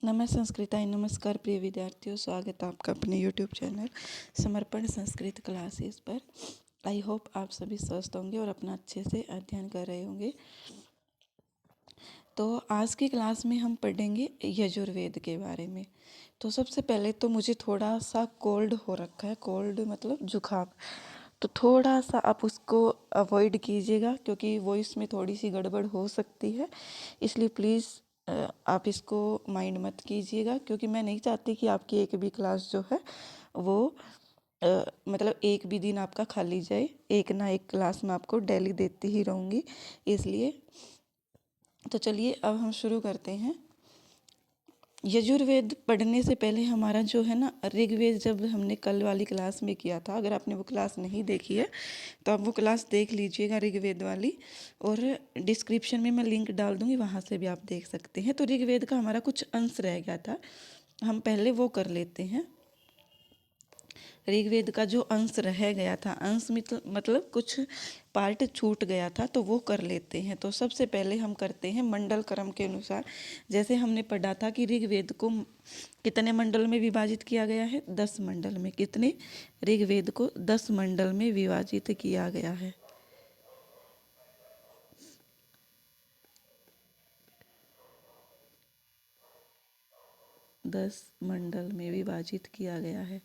संस्कृताय नमस्कार प्रिय विद्यार्थियों, स्वागत है आपका अपने यूट्यूब चैनल समर्पण संस्कृत क्लासेस पर। आई होप आप सभी स्वस्थ होंगे और अपना अच्छे से अध्ययन कर रहे होंगे। तो आज की क्लास में हम पढ़ेंगे यजुर्वेद के बारे में। तो सबसे पहले तो मुझे थोड़ा सा कोल्ड हो रखा है, कोल्ड मतलब जुकाम। तो थोड़ा सा आप उसको अवॉइड कीजिएगा क्योंकि वॉइस में थोड़ी सी गड़बड़ हो सकती है, इसलिए प्लीज़ आप इसको माइंड मत कीजिएगा, क्योंकि मैं नहीं चाहती कि आपकी एक भी क्लास जो है वो मतलब एक भी दिन आपका खाली जाए। एक ना एक क्लास मैं आपको डेली देती ही रहूँगी, इसलिए। तो चलिए अब हम शुरू करते हैं। यजुर्वेद पढ़ने से पहले हमारा जो है ना ऋग्वेद, जब हमने कल वाली क्लास में किया था, अगर आपने वो क्लास नहीं देखी है तो आप वो क्लास देख लीजिएगा ऋग्वेद वाली, और डिस्क्रिप्शन में मैं लिंक डाल दूँगी, वहाँ से भी आप देख सकते हैं। तो ऋग्वेद का हमारा कुछ अंश रह गया था, हम पहले वो कर लेते हैं। ऋग्वेद का जो अंश रह गया था, अंश मतलब कुछ पार्ट छूट गया था, तो वो कर लेते हैं। तो सबसे पहले हम करते हैं मंडल क्रम के अनुसार। जैसे हमने पढ़ा था कि ऋग्वेद को कितने मंडल में विभाजित किया गया है, 10 मंडल में। कितने? ऋग्वेद को 10 मंडल में विभाजित किया गया है। दस मंडल में विभाजित किया गया है।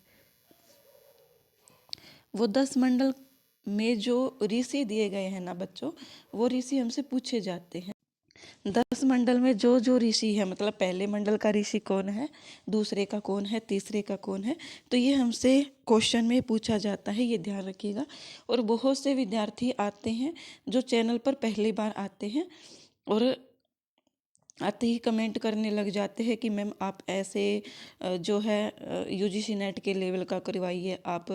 वो 10 मंडल में जो ऋषि दिए गए हैं ना बच्चों, वो ऋषि हमसे पूछे जाते हैं। 10 मंडल में जो जो ऋषि है, मतलब पहले मंडल का ऋषि कौन है, दूसरे का कौन है, तीसरे का कौन है, तो ये हमसे क्वेश्चन में पूछा जाता है, ये ध्यान रखिएगा। और बहुत से विद्यार्थी आते हैं जो चैनल पर पहली बार आते हैं, और आते ही कमेंट करने लग जाते हैं कि मैम आप ऐसे जो है यूजीसी नेट के लेवल का करवाइए, आप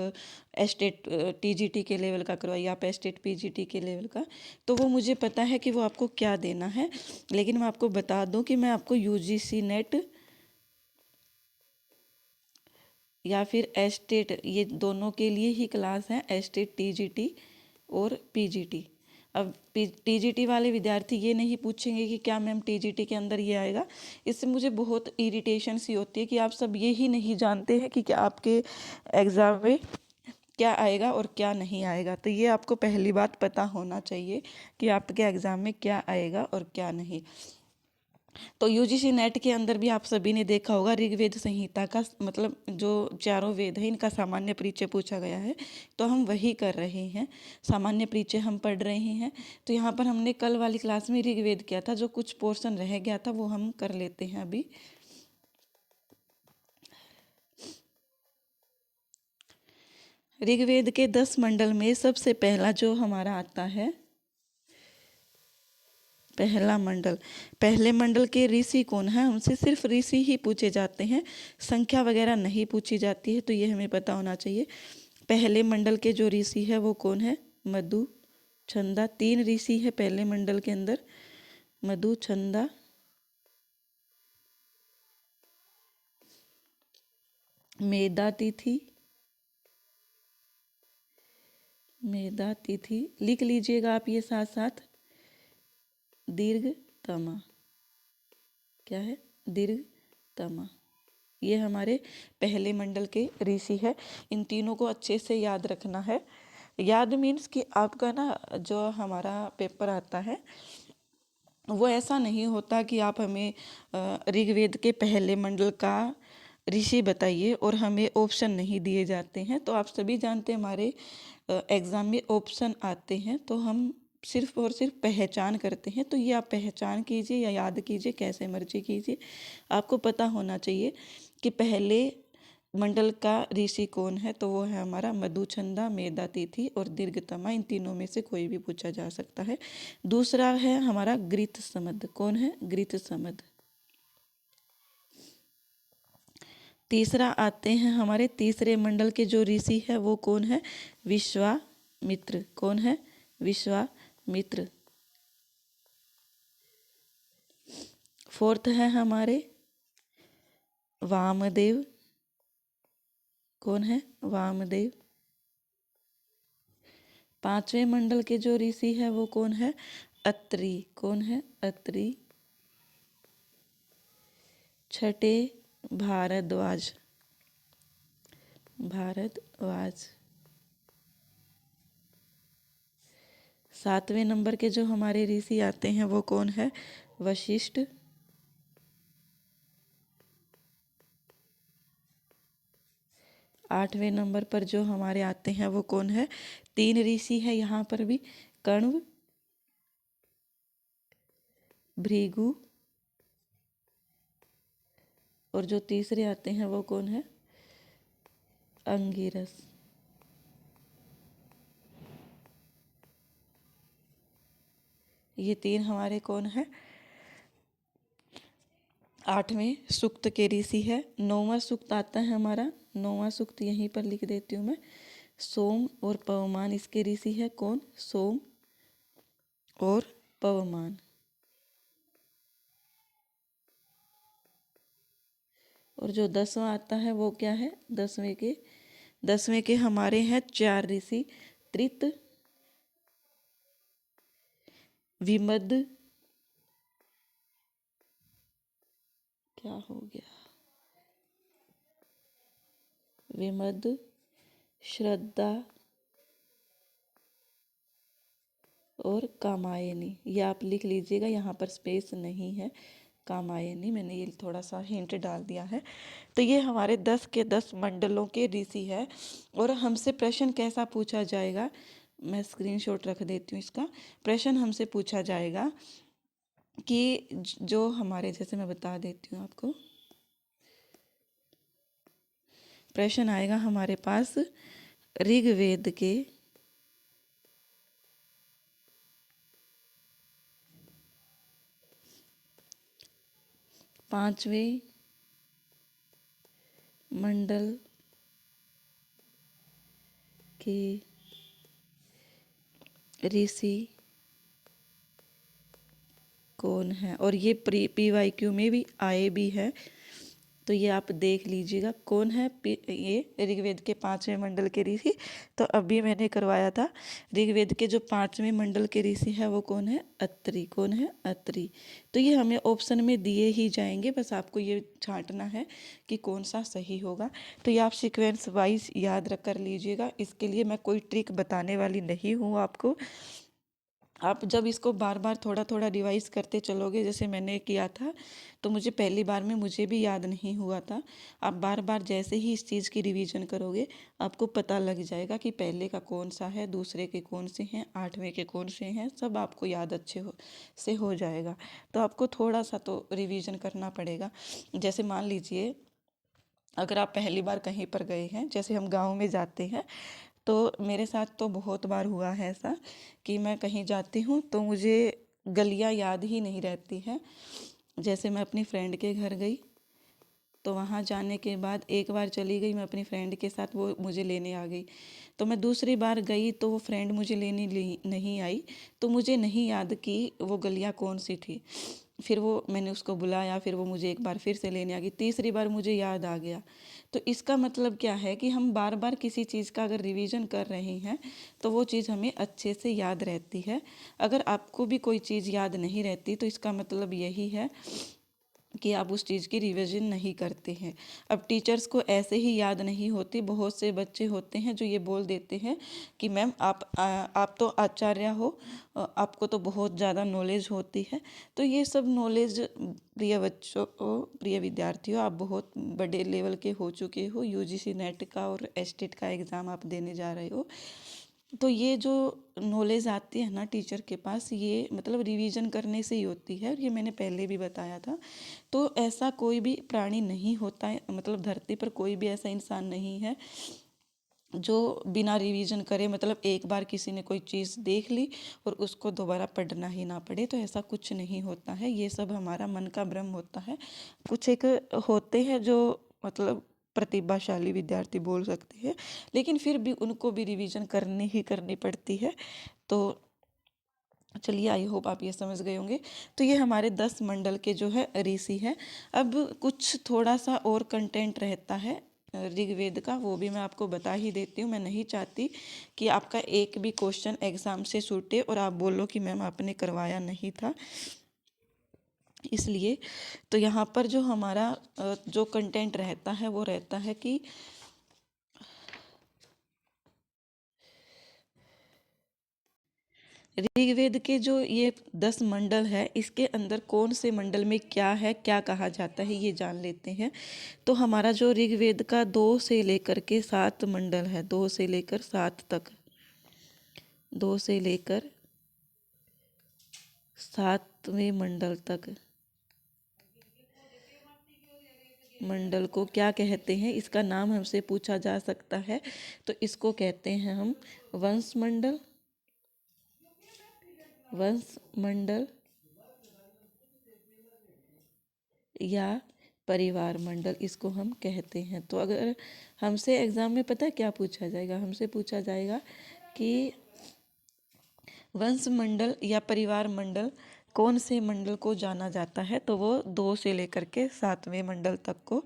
एस्टेट टीजीटी के लेवल का करवाइए, आप एस्टेट पीजीटी के लेवल का। तो वो मुझे पता है कि वो आपको क्या देना है, लेकिन मैं आपको बता दूं कि मैं आपको यूजीसी नेट या फिर एस्टेट, ये दोनों के लिए ही क्लास है, एस्टेट टीजीटी और पीजीटी। अब टीजीटी वाले विद्यार्थी ये नहीं पूछेंगे कि क्या मैम टीजीटी के अंदर ये आएगा। इससे मुझे बहुत इरिटेशन सी होती है कि आप सब ये ही नहीं जानते हैं कि क्या आपके एग्ज़ाम में क्या आएगा और क्या नहीं आएगा। तो ये आपको पहली बात पता होना चाहिए कि आपके एग्ज़ाम में क्या आएगा और क्या नहीं। तो यूजीसी नेट के अंदर भी आप सभी ने देखा होगा, ऋग्वेद संहिता का मतलब जो चारों वेद है, इनका सामान्य परिचय पूछा गया है, तो हम वही कर रहे हैं, सामान्य परिचय हम पढ़ रहे हैं। तो यहाँ पर हमने कल वाली क्लास में ऋग्वेद किया था, जो कुछ पोर्शन रह गया था वो हम कर लेते हैं अभी। ऋग्वेद के 10 मंडल में सबसे पहला जो हमारा आता है, पहला मंडल। पहले मंडल के ऋषि कौन है, हमसे सिर्फ ऋषि ही पूछे जाते हैं, संख्या वगैरह नहीं पूछी जाती है, तो ये हमें पता होना चाहिए। पहले मंडल के जो ऋषि है वो कौन है? मधु, छंदा। 3 ऋषि है पहले मंडल के अंदर, मधु, छंदा, मेधा तिथि। मेधा तिथि लिख लीजिएगा आप ये साथ साथ। दीर्घतमा, क्या है? दीर्घतमा। ये हमारे पहले मंडल के ऋषि है। इन तीनों को अच्छे से याद रखना है। याद मीन्स कि आपका ना जो हमारा पेपर आता है वो ऐसा नहीं होता कि आप हमें ऋग्वेद के पहले मंडल का ऋषि बताइए और हमें ऑप्शन नहीं दिए जाते हैं। तो आप सभी जानते हैं हमारे एग्ज़ाम में ऑप्शन आते हैं, तो हम सिर्फ और सिर्फ पहचान करते हैं। तो ये आप पहचान कीजिए या याद कीजिए, कैसे मर्जी कीजिए, आपको पता होना चाहिए कि पहले मंडल का ऋषि कौन है। तो वो है हमारा मधुचंदा, मेधा तिथि और दीर्घतमा। इन तीनों में से कोई भी पूछा जा सकता है। दूसरा है हमारा गृत्समद। कौन है? गृत्समद। तीसरा आते हैं हमारे तीसरे मंडल के जो ऋषि है वो कौन है? विश्वामित्र। कौन है? विश्वामित्र। फोर्थ है हमारे वामदेव। कौन है? वामदेव। पांचवें मंडल के जो ऋषि है वो कौन है? अत्रि। कौन है? अत्रि। छठे भारद्वाज। भारद्वाज। सातवें नंबर के जो हमारे ऋषि आते हैं वो कौन है? वशिष्ठ। आठवें नंबर पर जो हमारे आते हैं वो कौन है? तीन ऋषि है यहाँ पर भी, कण्व, भृगु, और जो तीसरे आते हैं वो कौन है? अंगिरस। ये तीन हमारे कौन है? आठवें सूक्त के ऋषि है। नौवां सूक्त आता है हमारा, नौवां सूक्त यहीं पर लिख देती हूँ मैं। सोम और पवमान इसके ऋषि है। कौन? सोम और पवमान। और जो 10वां आता है वो क्या है? 10वें के हमारे हैं चार ऋषि, त्रित, विमद, क्या हो गया, विमद, श्रद्धा और कामायनी। ये आप लिख लीजिएगा, यहाँ पर स्पेस नहीं है। कामायनी, मैंने ये थोड़ा सा हिंट डाल दिया है। तो ये हमारे 10 के 10 मंडलों के ऋषि है। और हमसे प्रश्न कैसा पूछा जाएगा, मैं स्क्रीनशॉट रख देती हूँ इसका। प्रश्न हमसे पूछा जाएगा कि जो हमारे, जैसे मैं बता देती हूँ आपको, प्रश्न आएगा हमारे पास ऋग्वेद के 5वें मंडल के ऋषि कौन है। और ये PYQ में भी आए भी है, तो ये आप देख लीजिएगा कौन है ये ऋग्वेद के 5वें मंडल के ऋषि। तो अभी मैंने करवाया था, ऋग्वेद के जो 5वें मंडल के ऋषि है वो कौन है? अत्रि। कौन है? अत्रि। तो ये हमें ऑप्शन में दिए ही जाएंगे, बस आपको ये छांटना है कि कौन सा सही होगा। तो ये आप सीक्वेंस वाइज याद रख कर लीजिएगा। इसके लिए मैं कोई ट्रिक बताने वाली नहीं हूँ आपको। आप जब इसको बार बार थोड़ा थोड़ा रिवाइज करते चलोगे, जैसे मैंने किया था, तो मुझे पहली बार में मुझे भी याद नहीं हुआ था। आप बार बार जैसे ही इस चीज़ की रिवीजन करोगे, आपको पता लग जाएगा कि पहले का कौन सा है, दूसरे के कौन से हैं, आठवें के कौन से हैं, सब आपको याद अच्छे से हो जाएगा। तो आपको थोड़ा सा तो रिवीजन करना पड़ेगा। जैसे मान लीजिए अगर आप पहली बार कहीं पर गए हैं, जैसे हम गाँव में जाते हैं, तो मेरे साथ तो बहुत बार हुआ है ऐसा कि मैं कहीं जाती हूँ तो मुझे गलियाँ याद ही नहीं रहती हैं। जैसे मैं अपनी फ्रेंड के घर गई, तो वहाँ जाने के बाद एक बार चली गई मैं अपनी फ्रेंड के साथ, वो मुझे लेने आ गई। तो मैं दूसरी बार गई तो वो फ्रेंड मुझे लेने नहीं आई, तो मुझे नहीं याद कि वो गलियाँ कौन सी थी। फिर वो मैंने उसको बुलाया, फिर वो मुझे एक बार फिर से लेने आ गई, तीसरी बार मुझे याद आ गया। तो इसका मतलब क्या है कि हम बार बार किसी चीज़ का अगर रिवीजन कर रहे हैं तो वो चीज़ हमें अच्छे से याद रहती है। अगर आपको भी कोई चीज़ याद नहीं रहती तो इसका मतलब यही है कि आप उस चीज़ की रिवीजन नहीं करते हैं। अब टीचर्स को ऐसे ही याद नहीं होती। बहुत से बच्चे होते हैं जो ये बोल देते हैं कि मैम आप तो आचार्य हो, आपको तो बहुत ज़्यादा नॉलेज होती है। तो ये सब नॉलेज, प्रिय बच्चों, प्रिय विद्यार्थियों, आप बहुत बड़े लेवल के हो चुके हो, UGC नेट का और एस्टेट का एग्ज़ाम आप देने जा रहे हो। तो ये जो नॉलेज आती है ना टीचर के पास, ये मतलब रिवीजन करने से ही होती है। और ये मैंने पहले भी बताया था। तो ऐसा कोई भी प्राणी नहीं होता है, मतलब धरती पर कोई भी ऐसा इंसान नहीं है जो बिना रिवीजन करे, मतलब एक बार किसी ने कोई चीज़ देख ली और उसको दोबारा पढ़ना ही ना पड़े, तो ऐसा कुछ नहीं होता है। ये सब हमारा मन का भ्रम होता है। कुछ एक होते हैं जो मतलब प्रतिभाशाली विद्यार्थी बोल सकते हैं, लेकिन फिर भी उनको भी रिवीजन करनी पड़ती है। तो चलिए, आई होप आप ये समझ गए होंगे। तो ये हमारे 10 मंडल के जो है ऋषि है। अब कुछ थोड़ा सा और कंटेंट रहता है ऋग्वेद का, वो भी मैं आपको बता ही देती हूँ। मैं नहीं चाहती कि आपका एक भी क्वेश्चन एग्जाम से छूटे और आप बोलो कि मैम आपने करवाया नहीं था। इसलिए तो यहाँ पर जो हमारा जो कंटेंट रहता है वो रहता है कि ऋग्वेद के जो ये 10 मंडल है, इसके अंदर कौन से मंडल में क्या है, क्या कहा जाता है, ये जान लेते हैं। तो हमारा जो ऋग्वेद का 2 से लेकर के 7 मंडल है, 2 से लेकर 7 तक, 2 से लेकर 7वें मंडल तक, मंडल को क्या कहते हैं, इसका नाम हमसे पूछा जा सकता है। तो इसको कहते हैं हम वंश मंडल, वंश मंडल या परिवार मंडल, इसको हम कहते हैं। तो अगर हमसे एग्जाम में पता है क्या पूछा जाएगा, हमसे पूछा जाएगा कि वंश मंडल या परिवार मंडल कौन से मंडल को जाना जाता है, तो वो 2 से लेकर के 7वें मंडल तक को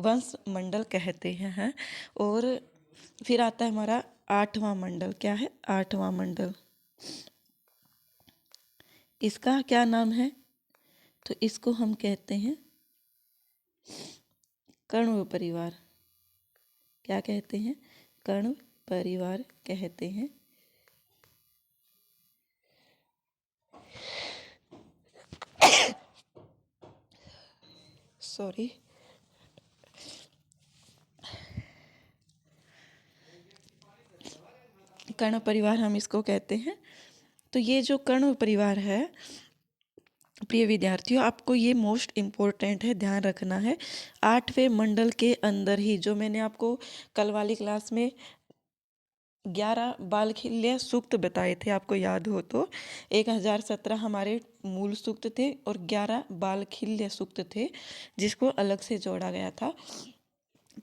वंश मंडल कहते हैं। और फिर आता है हमारा 8वां मंडल, क्या है 8वां मंडल, इसका क्या नाम है, तो इसको हम कहते हैं कण्व परिवार। क्या कहते हैं, कण्व परिवार कहते हैं। सॉरी, कण्व परिवार हम इसको कहते हैं। तो ये जो कण्व परिवार है, प्रिय विद्यार्थियों, आपको ये मोस्ट इम्पोर्टेंट है, ध्यान रखना है। 8वें मंडल के अंदर ही, जो मैंने आपको कल वाली क्लास में 11 बालखिल्य सूक्त बताए थे, आपको याद हो तो 1017 हमारे मूल सूक्त थे और 11 बालखिल्य सूक्त थे, जिसको अलग से जोड़ा गया था।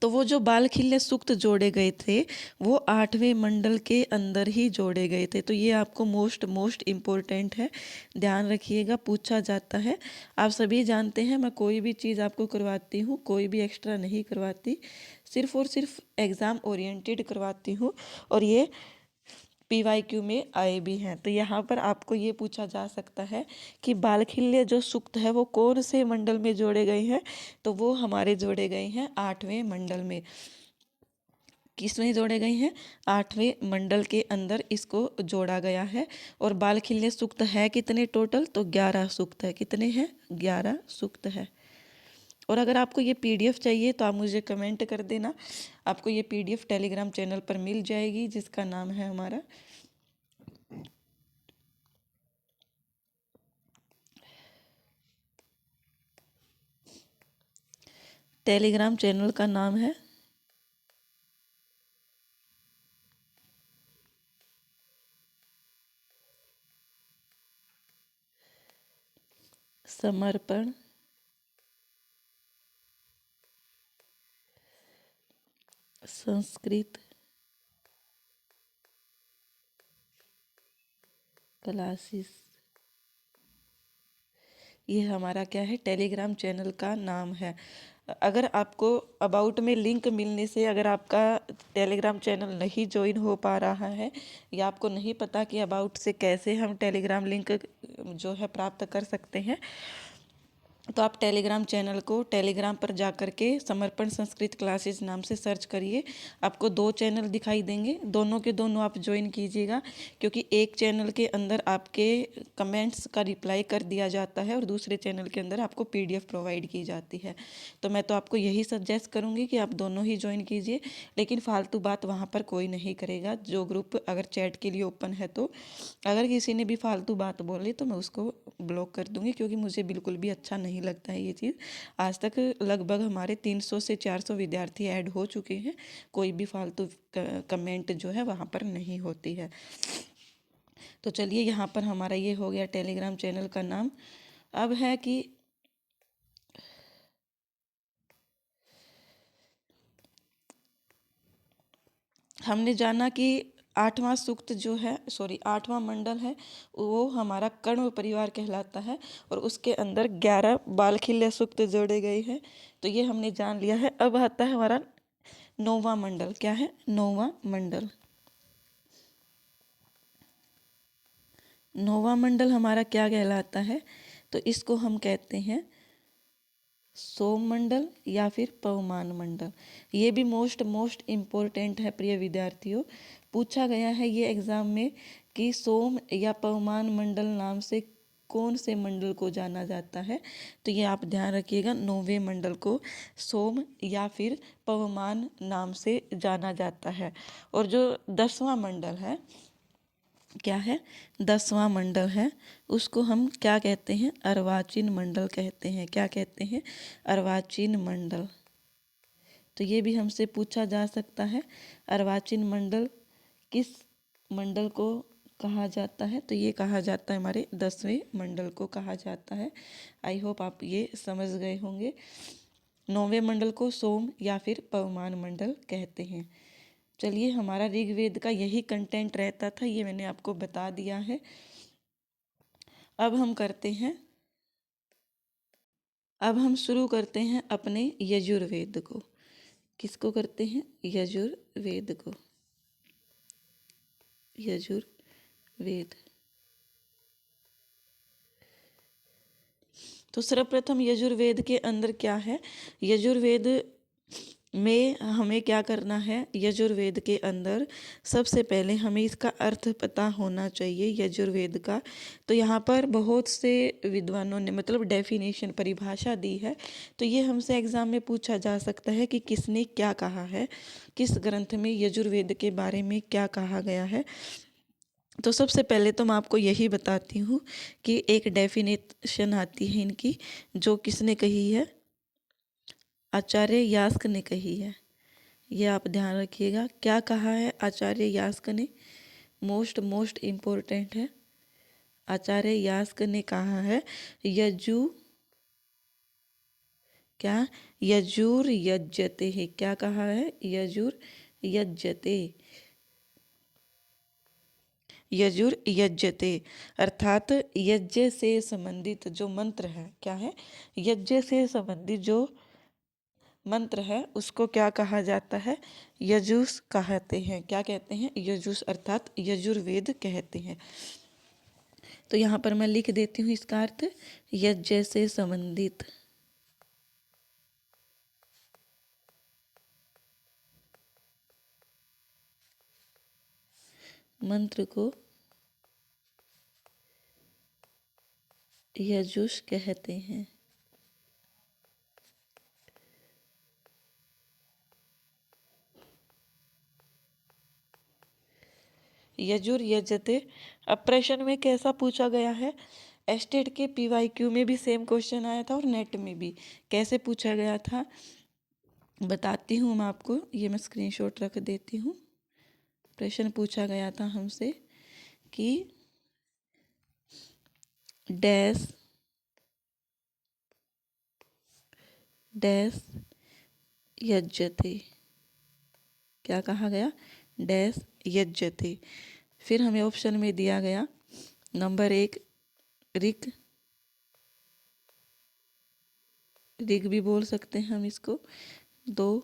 तो वो जो बालखिल्य सूक्त जोड़े गए थे वो 8वें मंडल के अंदर ही जोड़े गए थे। तो ये आपको मोस्ट इम्पोर्टेंट है, ध्यान रखिएगा, पूछा जाता है। आप सभी जानते हैं मैं कोई भी चीज़ आपको करवाती हूँ, कोई भी एक्स्ट्रा नहीं करवाती, सिर्फ और सिर्फ एग्ज़ाम ओरिएंटेड करवाती हूँ, और ये PYQ में आए भी हैं। तो यहाँ पर आपको ये पूछा जा सकता है कि बालखिल्य जो सूक्त है वो कौन से मंडल में जोड़े गए हैं, तो वो हमारे जोड़े गए हैं 8वें मंडल में। किसमें जोड़े गए हैं, 8वें मंडल के अंदर इसको जोड़ा गया है। और बालखिल्य सूक्त है कितने टोटल, तो 11 सूक्त है। कितने हैं, 11 सूक्त है। और अगर आपको ये PDF चाहिए तो आप मुझे कमेंट कर देना, आपको ये PDF टेलीग्राम चैनल पर मिल जाएगी, जिसका नाम है हमारा टेलीग्राम चैनल का नाम है समर्पण संस्कृत क्लासेस। ये हमारा क्या है, टेलीग्राम चैनल का नाम है। अगर आपको अबाउट में लिंक मिलने से अगर आपका टेलीग्राम चैनल नहीं ज्वाइन हो पा रहा है, या आपको नहीं पता कि अबाउट से कैसे हम टेलीग्राम लिंक जो है प्राप्त कर सकते हैं, तो आप टेलीग्राम चैनल को टेलीग्राम पर जा कर के समर्पण संस्कृत क्लासेस नाम से सर्च करिए। आपको 2 चैनल दिखाई देंगे, दोनों के दोनों आप ज्वाइन कीजिएगा, क्योंकि एक चैनल के अंदर आपके कमेंट्स का रिप्लाई कर दिया जाता है और दूसरे चैनल के अंदर आपको PDF प्रोवाइड की जाती है। तो मैं तो आपको यही सजेस्ट करूँगी कि आप दोनों ही ज्वाइन कीजिए, लेकिन फालतू बात वहाँ पर कोई नहीं करेगा। जो ग्रुप अगर चैट के लिए ओपन है, तो अगर किसी ने भी फालतू बात बोली तो मैं उसको ब्लॉक कर दूँगी, क्योंकि मुझे बिल्कुल भी अच्छा नहीं लगता है ये चीज़। आज तक लगभग हमारे 300 से 400 विद्यार्थी ऐड हो चुके हैं, कोई भी फालतू कमेंट जो है वहाँ पर नहीं होती है। तो चलिए, यहाँ पर हमारा ये हो गया टेलीग्राम चैनल का नाम। अब है कि हमने जाना कि 8वां सूक्त जो है, सॉरी 8वां मंडल है, वो हमारा कण्व परिवार कहलाता है, और उसके अंदर 11 बालखिल्य सूक्त जोड़े गए हैं। तो ये हमने जान लिया है। अब आता है हमारा 9वां मंडल। क्या है, 9वां मंडल। 9वां मंडल हमारा क्या कहलाता है, तो इसको हम कहते हैं सोम मंडल या फिर पवमान मंडल। ये भी मोस्ट इम्पोर्टेंट है प्रिय विद्यार्थियों। पूछा गया है ये एग्जाम में कि सोम या पवमान मंडल नाम से कौन से मंडल को जाना जाता है। तो ये आप ध्यान रखिएगा, 9वें मंडल को सोम या फिर पवमान नाम से जाना जाता है। और जो 10वां मंडल है, क्या है, 10वां मंडल है, उसको हम क्या कहते हैं, अर्वाचीन मंडल कहते हैं। क्या कहते हैं, अर्वाचीन मंडल। तो ये भी हमसे पूछा जा सकता है, अर्वाचीन मंडल किस मंडल को कहा जाता है। तो ये कहा जाता है, हमारे 10वें मंडल को कहा जाता है। आई होप आप ये समझ गए होंगे। 9वें मंडल को सोम या फिर पवमान मंडल कहते हैं। चलिए, हमारा ऋग्वेद का यही कंटेंट रहता था, ये मैंने आपको बता दिया है। अब हम शुरू करते हैं अपने यजुर्वेद को। किसको करते हैं, यजुर्वेद को। यजुर्वेद। तो सर्वप्रथम यजुर्वेद के अंदर क्या है, यजुर्वेद में हमें क्या करना है, यजुर्वेद के अंदर सबसे पहले हमें इसका अर्थ पता होना चाहिए यजुर्वेद का। तो यहाँ पर बहुत से विद्वानों ने मतलब डेफिनेशन, परिभाषा दी है। तो ये हमसे एग्जाम में पूछा जा सकता है कि किसने क्या कहा है, किस ग्रंथ में यजुर्वेद के बारे में क्या कहा गया है। तो सबसे पहले तो मैं आपको यही बताती हूँ कि एक डेफिनेशन आती है इनकी, जो किसने कही है, आचार्य यास्क ने कही है। ये आप ध्यान रखिएगा, क्या कहा है आचार्य यास्क ने, मोस्ट इम्पोर्टेंट है। आचार्य यास्क ने कहा है क्या, यजुर यज्यते है। क्या कहा है, यजुर यज्यते, यजुर यज्यते, अर्थात यज्ञ से संबंधित जो मंत्र है, क्या है, यज्ञ से संबंधित जो मंत्र है उसको क्या कहा जाता है, यजुस कहते हैं। क्या कहते हैं, यजुस, अर्थात यजुर्वेद कहते हैं। तो यहाँ पर मैं लिख देती हूँ इसका अर्थ, यज्ञ से संबंधित मंत्र को यजुष कहते हैं। यजुर यजते। अब प्रश्न में कैसा पूछा गया है, एस्टेट के PYQ में भी सेम क्वेश्चन आया था और नेट में भी। कैसे पूछा गया था बताती हूँ मैं आपको, ये मैं स्क्रीनशॉट रख देती हूँ। प्रश्न पूछा गया था हमसे कि डैश डैश यज्जते, क्या कहा गया, डैश यज्जते। फिर हमें ऑप्शन में दिया गया, नंबर 1 ऋक, ऋग भी बोल सकते हैं हम इसको, 2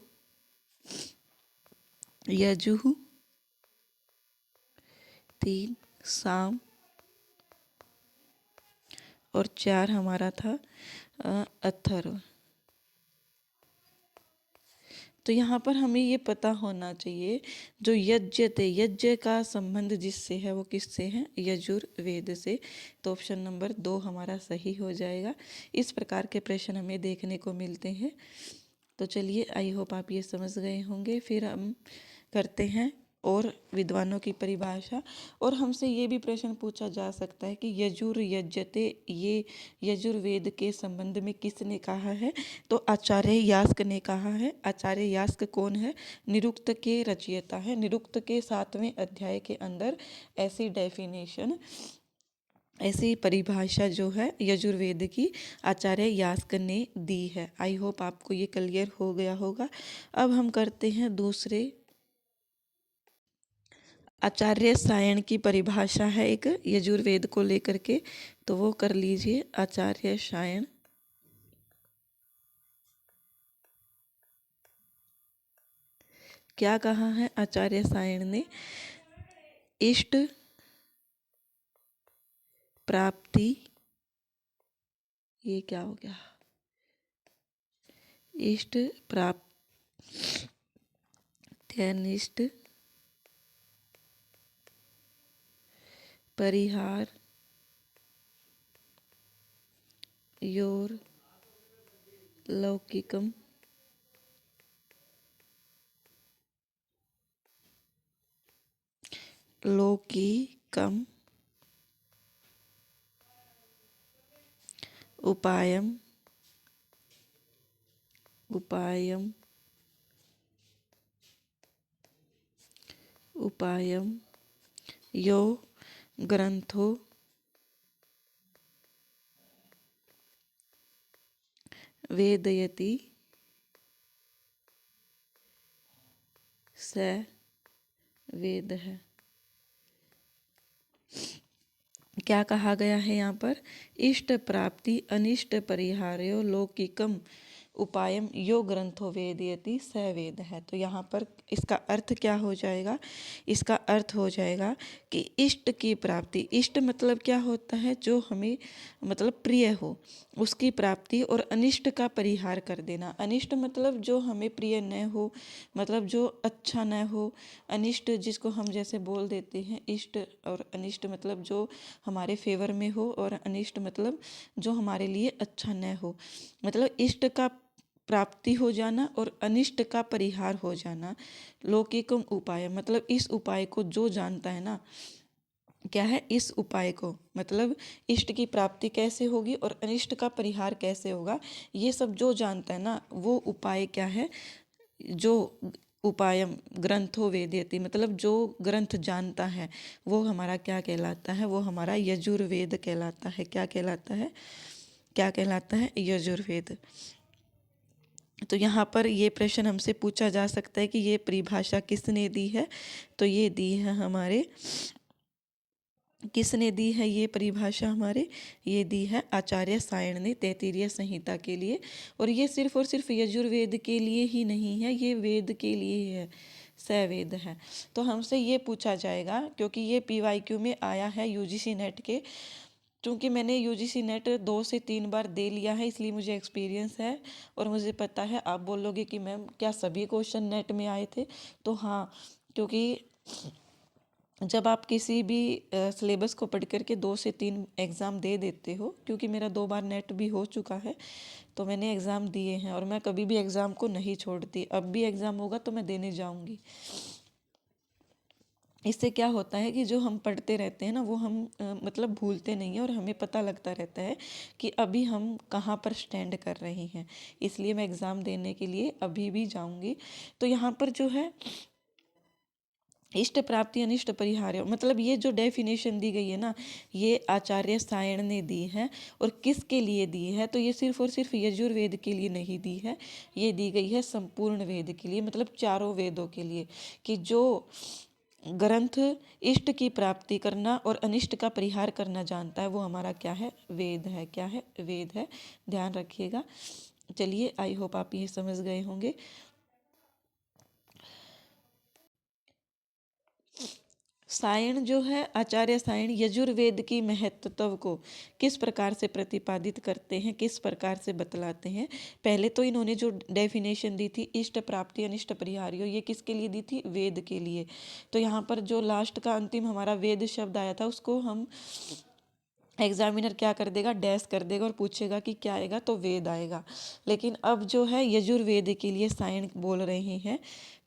यजुः, 3 साम, और 4 हमारा था अथर्व। तो यहाँ पर हमें ये पता होना चाहिए, जो यज्ञ थे, यज्ञ का संबंध जिससे है वो किससे है, यजुर्वेद से। तो ऑप्शन नंबर 2 हमारा सही हो जाएगा। इस प्रकार के प्रश्न हमें देखने को मिलते हैं। तो चलिए, आई होप आप ये समझ गए होंगे। फिर हम करते हैं और विद्वानों की परिभाषा। और हमसे ये भी प्रश्न पूछा जा सकता है कि यजुर यज्ञते, ये यजुर्वेद के संबंध में किसने कहा है। तो आचार्य यास्क ने कहा है। आचार्य यास्क कौन है, निरुक्त के रचयिता है। निरुक्त के 7वें अध्याय के अंदर ऐसी डेफिनेशन, ऐसी परिभाषा जो है यजुर्वेद की, आचार्य यास्क ने दी है। आई होप आपको ये क्लियर हो गया होगा। अब हम करते हैं दूसरे, आचार्य सायण की परिभाषा है एक यजुर्वेद को लेकर के, तो वो कर लीजिए। आचार्य सायण, क्या कहा है आचार्य सायण ने, इष्ट प्राप्ति ये क्या हो गया, इष्ट प्राप्त्यनिष्ट परिहार योर लौकिकम उपायम यो ग्रंथो वेदयति स वेद है। क्या कहा गया है यहाँ पर, इष्ट प्राप्ति अनिष्ट परिहार्यो लौकिकम उपायम यो ग्रंथो वेदयति स वेद है। तो यहाँ पर इसका अर्थ क्या हो जाएगा, इसका अर्थ हो जाएगा कि इष्ट की प्राप्ति, इष्ट मतलब क्या होता है, जो हमें मतलब प्रिय हो उसकी प्राप्ति, और अनिष्ट का परिहार कर देना। अनिष्ट मतलब जो हमें प्रिय न हो, मतलब जो अच्छा न हो। अनिष्ट जिसको हम जैसे बोल देते हैं इष्ट, और अनिष्ट मतलब जो हमारे फेवर में हो, और अनिष्ट मतलब जो हमारे लिए अच्छा न हो। मतलब इष्ट का प्राप्ति हो जाना और अनिष्ट का परिहार हो जाना। लौकिकम उपाय मतलब इस उपाय को जो जानता है ना, क्या है इस उपाय को, मतलब इष्ट की प्राप्ति कैसे होगी और अनिष्ट का परिहार कैसे होगा, ये सब जो जानता है ना, वो उपाय क्या है, जो उपायम ग्रंथो वेदयति मतलब जो ग्रंथ जानता है वो हमारा क्या कहलाता है, वो हमारा यजुर्वेद कहलाता है। क्या कहलाता है, क्या कहलाता है, यजुर्वेद। तो यहाँ पर ये प्रश्न हमसे पूछा जा सकता है कि ये परिभाषा किसने दी है, तो ये दी है हमारे, किसने दी है ये परिभाषा, हमारे ये दी है आचार्य सायण ने तैत्तिरीय संहिता के लिए। और ये सिर्फ और सिर्फ यजुर्वेद के लिए ही नहीं है, ये वेद के लिए ही है, सवेद है। तो हमसे ये पूछा जाएगा, क्योंकि ये PYQ में आया है UGC नेट के, क्योंकि मैंने UGC नेट 2 से 3 बार दे लिया है, इसलिए मुझे एक्सपीरियंस है। और मुझे पता है, आप बोलोगे कि मैम क्या सभी क्वेश्चन नेट में आए थे, तो हाँ, क्योंकि जब आप किसी भी सिलेबस को पढ़ करके 2 से 3 एग्ज़ाम दे देते हो, क्योंकि मेरा 2 बार नेट भी हो चुका है, तो मैंने एग्ज़ाम दिए हैं और मैं कभी भी एग्ज़ाम को नहीं छोड़ती। अब भी एग्ज़ाम होगा तो मैं देने जाऊंगी। इससे क्या होता है कि जो हम पढ़ते रहते हैं ना, वो हम मतलब भूलते नहीं हैं, और हमें पता लगता रहता है कि अभी हम कहाँ पर स्टैंड कर रहे हैं। इसलिए मैं एग्ज़ाम देने के लिए अभी भी जाऊंगी। तो यहाँ पर जो है इष्ट प्राप्ति अनिष्ट परिहार्य, मतलब ये जो डेफिनेशन दी गई है ना, ये आचार्य सायण ने दी है। और किसके लिए दी है, तो ये सिर्फ और सिर्फ यजुर्वेद के लिए नहीं दी है, ये दी गई है संपूर्ण वेद के लिए, मतलब चारों वेदों के लिए। कि जो ग्रंथ इष्ट की प्राप्ति करना और अनिष्ट का परिहार करना जानता है, वो हमारा क्या है, वेद है। क्या है, वेद है। ध्यान रखिएगा। चलिए, आई होप आप ये समझ गए होंगे। सायण जो है, आचार्य सायण यजुर्वेद की महत्व को किस प्रकार से प्रतिपादित करते हैं, किस प्रकार से बतलाते हैं। पहले तो इन्होंने जो डेफिनेशन दी थी इष्ट प्राप्ति अनिष्ट परिहार्यो, ये किसके लिए दी थी, वेद के लिए। तो यहाँ पर जो लास्ट का अंतिम हमारा वेद शब्द आया था, उसको हम एग्जामिनर क्या कर देगा, डैश कर देगा और पूछेगा कि क्या आएगा, तो वेद आएगा। लेकिन अब जो है यजुर्वेद के लिए सायण बोल रहे हैं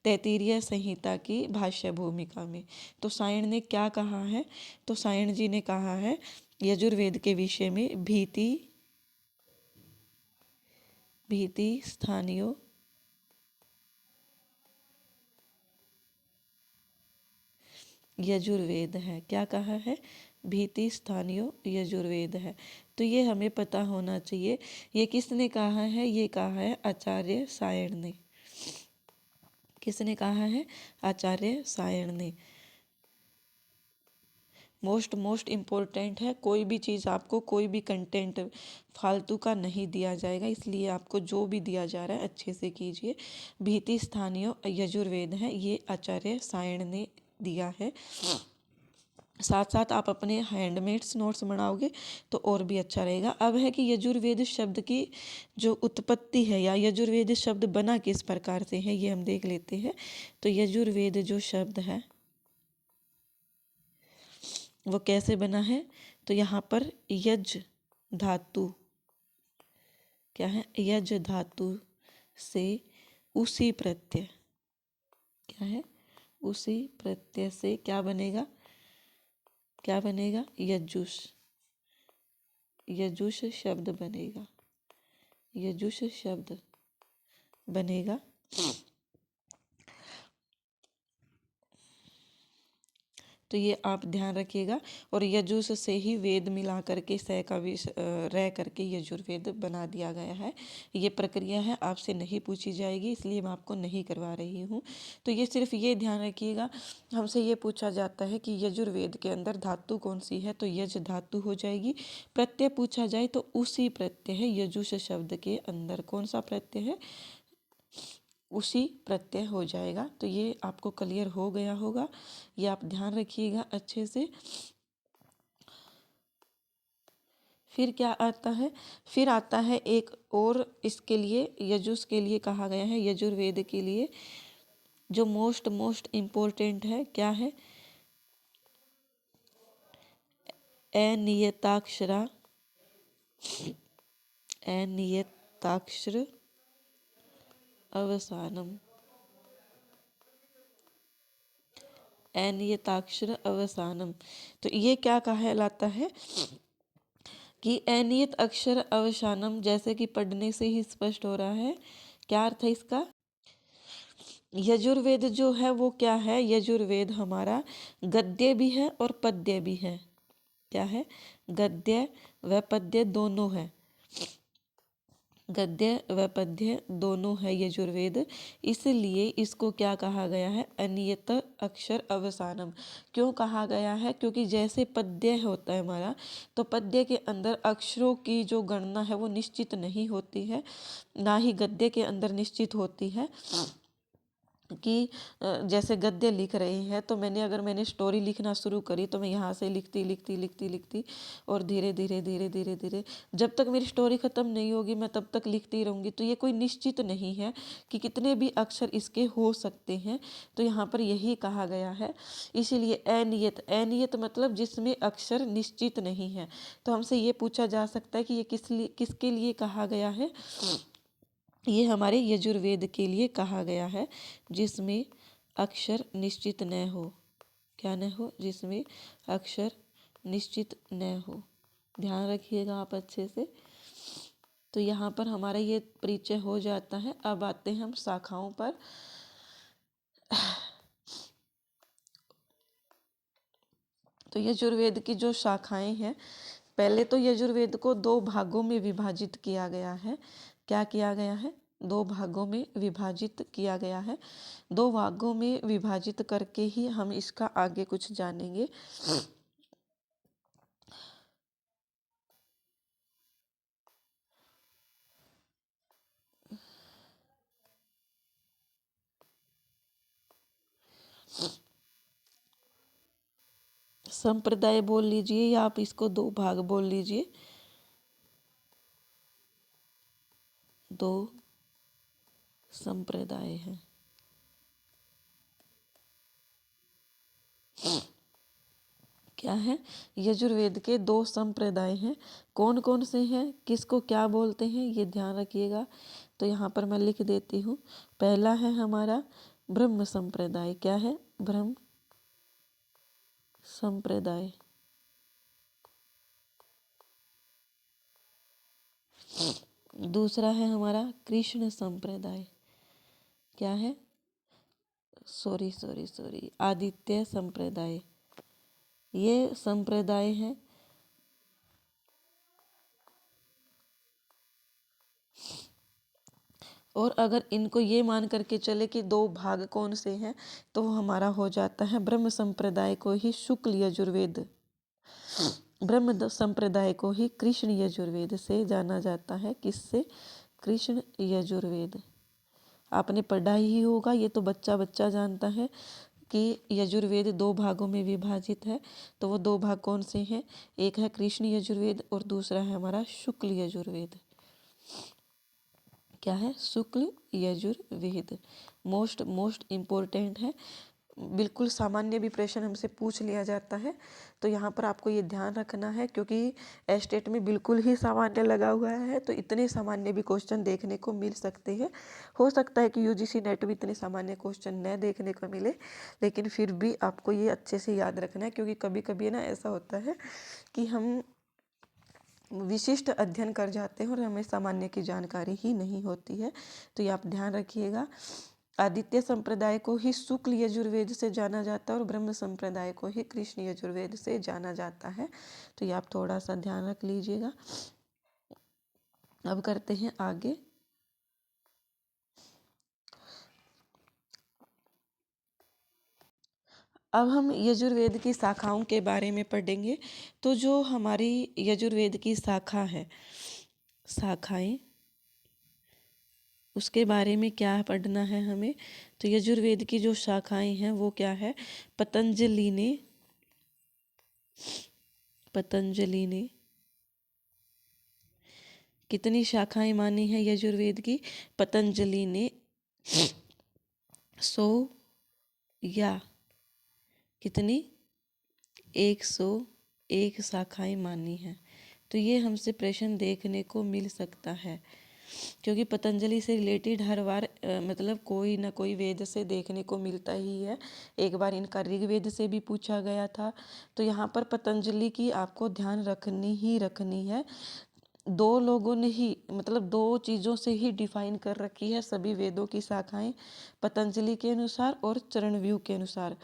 तैत्तिरीय संहिता की भाष्य भूमिका में। तो सायण ने क्या कहा है, तो सायण जी ने कहा है यजुर्वेद के विषय में, भीति स्थानियो यजुर्वेद है। क्या कहा है, भीति स्थानीय यजुर्वेद है। तो ये हमें पता होना चाहिए। ये किसने कहा है, ये कहा है आचार्य सायण ने। किसने कहा है, आचार्य सायण ने। मोस्ट इम्पोर्टेंट है, कोई भी चीज़ आपको, कोई भी कंटेंट फालतू का नहीं दिया जाएगा, इसलिए आपको जो भी दिया जा रहा है अच्छे से कीजिए। भीति स्थानीय यजुर्वेद है, ये आचार्य सायण ने दिया है। साथ साथ आप अपने हैंडमेड्स नोट्स बनाओगे तो और भी अच्छा रहेगा। अब है कि यजुर्वेद शब्द की जो उत्पत्ति है या यजुर्वेद शब्द बना किस प्रकार से है, ये हम देख लेते हैं। तो यजुर्वेद जो शब्द है वो कैसे बना है, तो यहाँ पर यज धातु, क्या है, यज धातु से उसी प्रत्यय, क्या है, उसी प्रत्यय से क्या बनेगा, क्या बनेगा, यजुष, यजुष शब्द बनेगा, यजुष शब्द बनेगा। तो ये आप ध्यान रखिएगा। और यजुष से ही वेद मिला करके सै का रह करके यजुर्वेद बना दिया गया है। ये प्रक्रिया है, आपसे नहीं पूछी जाएगी, इसलिए मैं आपको नहीं करवा रही हूँ। तो ये सिर्फ ये ध्यान रखिएगा, हमसे ये पूछा जाता है कि यजुर्वेद के अंदर धातु कौन सी है, तो यज धातु हो जाएगी। प्रत्यय पूछा जाए तो उसी प्रत्यय है, यजुष शब्द के अंदर कौन सा प्रत्यय है, उसी प्रत्यय हो जाएगा। तो ये आपको क्लियर हो गया होगा, ये आप ध्यान रखिएगा अच्छे से। फिर क्या आता है, फिर आता है एक और, इसके लिए यजुष के लिए कहा गया है, यजुर्वेद के लिए जो मोस्ट इम्पोर्टेंट है, क्या है, अनियताक्षरा, अनियताक्षर अवसानम, अनियताक्षर अवसानम। तो ये क्या कहलाता है कि अनियत अक्षर अवसानम, जैसे कि पढ़ने से ही स्पष्ट हो रहा है, क्या अर्थ है इसका। यजुर्वेद जो है वो क्या है, यजुर्वेद हमारा गद्य भी है और पद्य भी है, क्या है, गद्य व पद्य दोनों है, गद्य व पद्य दोनों है यजुर्वेद। इसलिए इसको क्या कहा गया है, अनियत अक्षर अवसानम। क्यों कहा गया है, क्योंकि जैसे पद्य होता है हमारा, तो पद्य के अंदर अक्षरों की जो गणना है वो निश्चित नहीं होती है, ना ही गद्य के अंदर निश्चित होती है। कि जैसे गद्य लिख रहे हैं, तो मैंने स्टोरी लिखना शुरू करी, तो मैं यहाँ से लिखती और धीरे धीरे जब तक मेरी स्टोरी ख़त्म नहीं होगी मैं तब तक लिखती रहूँगी। तो ये कोई निश्चित नहीं है कि कितने भी अक्षर इसके हो सकते हैं। तो यहाँ पर यही कहा गया है। इसीलिए अनियत, अनियत मतलब जिसमें अक्षर निश्चित नहीं है। तो हमसे ये पूछा जा सकता है कि ये किसके लिए कहा गया है। ये हमारे यजुर्वेद के लिए कहा गया है, जिसमें अक्षर निश्चित न हो, क्या न हो, जिसमें अक्षर निश्चित न हो। ध्यान रखिएगा आप अच्छे से। तो यहाँ पर हमारा ये परिचय हो जाता है। अब आते हैं हम शाखाओं पर। तो यजुर्वेद की जो शाखाएं हैं, पहले तो यजुर्वेद को 2 भागों में विभाजित किया गया है। क्या किया गया है, 2 भागों में विभाजित किया गया है। 2 भागों में विभाजित करके ही हम इसका आगे कुछ जानेंगे। संप्रदाय बोल लीजिए या आप इसको 2 भाग बोल लीजिए। 2 संप्रदाय हैं। क्या है, यजुर्वेद के 2 संप्रदाय हैं। कौन कौन से हैं, किसको क्या बोलते हैं, ये ध्यान रखिएगा। तो यहाँ पर मैं लिख देती हूँ। पहला है हमारा ब्रह्म संप्रदाय। क्या है, ब्रह्म संप्रदाय। दूसरा है हमारा कृष्ण संप्रदाय। क्या है, सॉरी आदित्य संप्रदाय। ये संप्रदाय है। और अगर इनको ये मान करके चले कि 2 भाग कौन से हैं, तो वो हमारा हो जाता है ब्रह्म संप्रदाय को ही शुक्ल यजुर्वेद, ब्रह्म संप्रदाय को ही कृष्ण यजुर्वेद से जाना जाता है। किससे, कृष्ण यजुर्वेद। आपने पढ़ा ही होगा, ये तो बच्चा जानता है कि यजुर्वेद 2 भागों में विभाजित है। तो वो 2 भाग कौन से हैं? एक है कृष्ण यजुर्वेद और दूसरा है हमारा शुक्ल यजुर्वेद। क्या है? शुक्ल यजुर्वेद। मोस्ट इम्पोर्टेंट है, बिल्कुल सामान्य भी प्रश्न हमसे पूछ लिया जाता है। तो यहाँ पर आपको ये ध्यान रखना है, क्योंकि एस्टेट में बिल्कुल ही सामान्य लगा हुआ है, तो इतने सामान्य भी क्वेश्चन देखने को मिल सकते हैं। हो सकता है कि यूजीसी नेट में इतने सामान्य क्वेश्चन न देखने को मिले, लेकिन फिर भी आपको ये अच्छे से याद रखना है, क्योंकि कभी कभी ना ऐसा होता है कि हम विशिष्ट अध्ययन कर जाते हैं और हमें सामान्य की जानकारी ही नहीं होती है। तो ये आप ध्यान रखिएगा। आदित्य संप्रदाय को ही शुक्ल यजुर्वेद से जाना जाता है और ब्रह्म संप्रदाय को ही कृष्ण यजुर्वेद से जाना जाता है। तो ये आप थोड़ा सा ध्यान रख लीजिएगा। अब करते हैं आगे। अब हम यजुर्वेद की शाखाओं के बारे में पढ़ेंगे। तो जो हमारी यजुर्वेद की शाखा है, शाखाएं, उसके बारे में क्या पढ़ना है हमें। तो यजुर्वेद की जो शाखाएं हैं वो क्या है? पतंजलि ने कितनी शाखाएं मानी है यजुर्वेद की? पतंजलि ने 100 या कितनी? 101 शाखाएं मानी हैं। तो ये हमसे प्रश्न देखने को मिल सकता है, क्योंकि पतंजलि से रिलेटेड हर बार मतलब कोई ना कोई वेद से देखने को मिलता ही है। एक बार इनका ऋग्वेद से भी पूछा गया था। तो यहाँ पर पतंजलि की आपको ध्यान रखनी है। 2 लोगों ने ही, मतलब 2 चीज़ों से ही डिफाइन कर रखी है सभी वेदों की शाखाएं, पतंजलि के अनुसार और चरणव्यूह के अनुसार।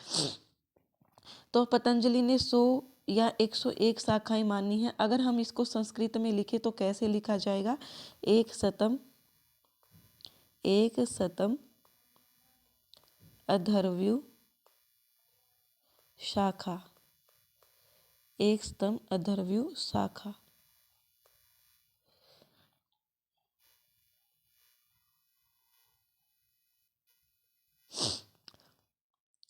तो पतंजलि ने 100 या 101 शाखाएं मानी है। अगर हम इसको संस्कृत में लिखे तो कैसे लिखा जाएगा? एक शतम अथर्वण्यु शाखा, एक शतम अथर्वण्यु शाखा।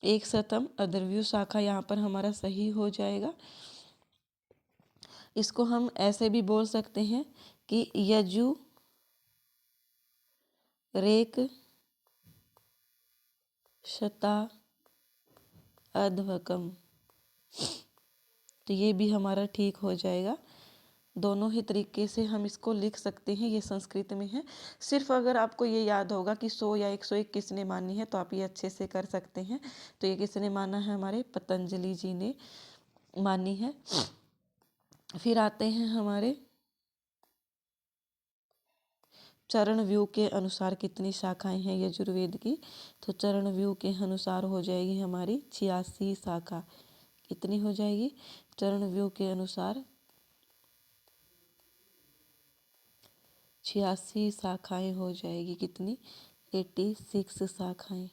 एक शतम अथर्वण्यु शाखा यहाँ पर हमारा सही हो जाएगा। इसको हम ऐसे भी बोल सकते हैं कि यजु रेक शता अध्वकम। तो ये भी हमारा ठीक हो जाएगा। दोनों ही तरीके से हम इसको लिख सकते हैं। ये संस्कृत में है। सिर्फ अगर आपको ये याद होगा कि 100 या 101 किसने मानी है, तो आप ये अच्छे से कर सकते हैं। तो ये किसने माना है? हमारे पतंजलि जी ने मानी है। फिर आते हैं हमारे चरणव्यूह के अनुसार कितनी शाखाएं हैं यजुर्वेद की। तो चरणव्यूह के अनुसार हो जाएगी हमारी 86 शाखा। कितनी हो जाएगी? चरणव्यूह के अनुसार 86 शाखाएं हो जाएगी। कितनी? 86 शाखाएं।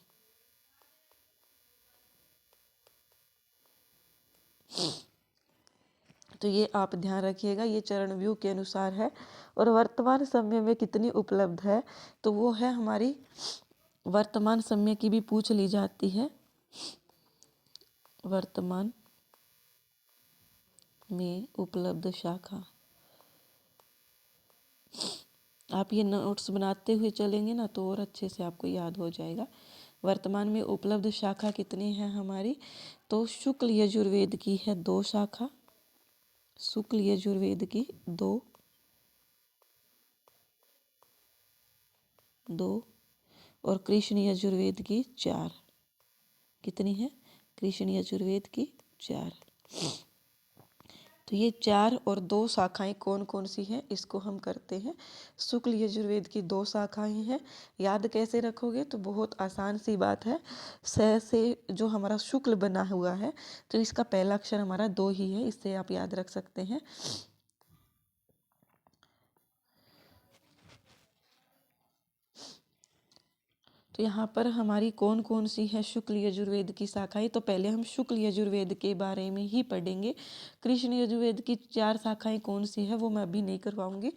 तो ये आप ध्यान रखिएगा, ये चरणव्यूह के अनुसार है। और वर्तमान समय में कितनी उपलब्ध है? तो वो है हमारी वर्तमान समय की भी पूछ ली जाती है। वर्तमान में उपलब्ध शाखा। आप ये नोट्स बनाते हुए चलेंगे ना तो और अच्छे से आपको याद हो जाएगा। वर्तमान में उपलब्ध शाखा कितनी है हमारी? तो शुक्ल यजुर्वेद की है 2 शाखा। शुक्ल यजुर्वेद की 2 और कृष्ण यजुर्वेद की 4। कितनी है? कृष्ण यजुर्वेद की 4। तो ये 4 और 2 शाखाएं कौन कौन सी हैं, इसको हम करते हैं। शुक्ल यजुर्वेद की 2 शाखाएं हैं। याद कैसे रखोगे? तो बहुत आसान सी बात है। स से जो हमारा शुक्ल बना हुआ है, तो इसका पहला अक्षर हमारा 2 ही है, इससे आप याद रख सकते हैं। तो यहाँ पर हमारी कौन कौन सी है शुक्ल यजुर्वेद की शाखाएं? तो पहले हम शुक्ल यजुर्वेद के बारे में ही पढ़ेंगे। कृष्ण यजुर्वेद की 4 शाखाएं कौन सी है वो मैं अभी नहीं करवाऊंगी,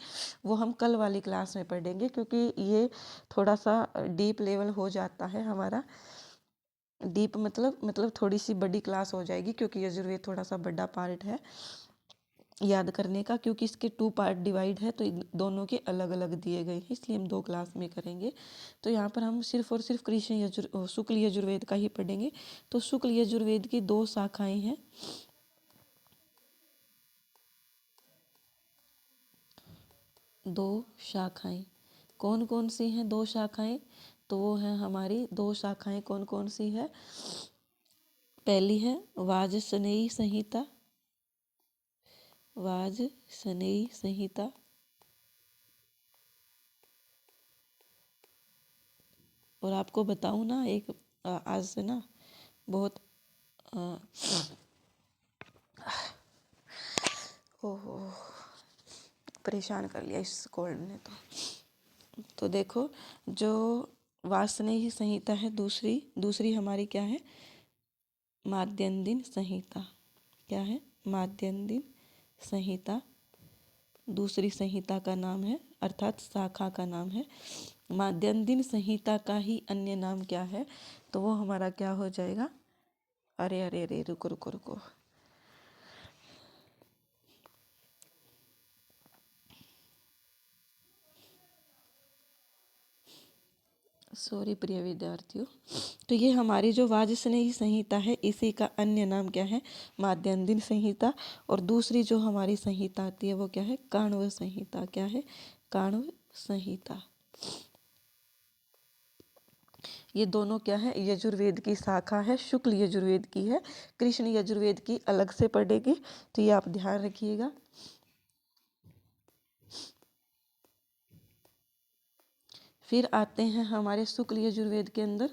वो हम कल वाली क्लास में पढ़ेंगे, क्योंकि ये थोड़ा सा डीप लेवल हो जाता है हमारा। डीप मतलब थोड़ी सी बड़ी क्लास हो जाएगी, क्योंकि यजुर्वेद थोड़ा सा बड़ा पार्ट है याद करने का, क्योंकि इसके 2 पार्ट डिवाइड है, तो दोनों के अलग अलग दिए गए हैं, इसलिए हम 2 क्लास में करेंगे। तो यहाँ पर हम सिर्फ और सिर्फ शुक्ल यजुर्वेद का ही पढ़ेंगे। तो शुक्ल यजुर्वेद की 2 शाखाएं हैं। दो शाखाएं कौन कौन सी हैं? 2 शाखाएं तो वो हैं हमारी 2 शाखाएं कौन कौन सी है? पहली है वाजसनेयी संहिता, वाजसनेयी संहिता। और आपको बताऊं ना, एक आज से ना बहुत ओहो परेशान कर लिया इस कोल्ड ने। तो देखो, जो वाजसनेयी संहिता है, दूसरी हमारी क्या है? माद्यन्दिन संहिता। क्या है? माद्यन्दिन संहिता दूसरी संहिता का नाम है, अर्थात शाखा का नाम है। माद्यन्दिन संहिता का ही अन्य नाम क्या है? तो वो हमारा क्या हो जाएगा? अरे अरे अरे रुको रुको रुको, सॉरी प्रिय विद्यार्थियों। तो ये हमारी जो वाजसनेयी संहिता है, इसी का अन्य नाम क्या है? माद्यन्दिन संहिता। और दूसरी जो हमारी संहिता आती है वो क्या है? काण्व संहिता। क्या है? काण्व संहिता। ये दोनों क्या है? यजुर्वेद की शाखा है, शुक्ल यजुर्वेद की है। कृष्ण यजुर्वेद की अलग से पढ़ेगी, तो ये आप ध्यान रखिएगा। फिर आते हैं हमारे शुक्ल यजुर्वेद के अंदर।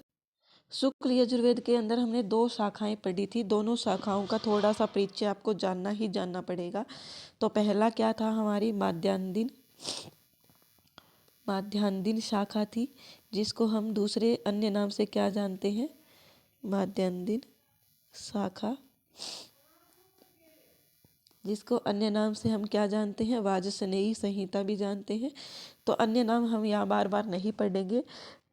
शुक्ल यजुर्वेद के अंदर हमने 2 शाखाएं पढ़ी थी। दोनों शाखाओं का थोड़ा सा परिचय आपको जानना ही जानना पड़ेगा। तो पहला क्या था? हमारी माध्यान्दिन शाखा थी, जिसको हम दूसरे अन्य नाम से क्या जानते हैं? माध्यान्दिन शाखा, जिसको अन्य नाम से हम क्या जानते हैं? वाजसनेयी संहिता भी जानते हैं। तो अन्य नाम हम यहाँ बार बार नहीं पढ़ेंगे।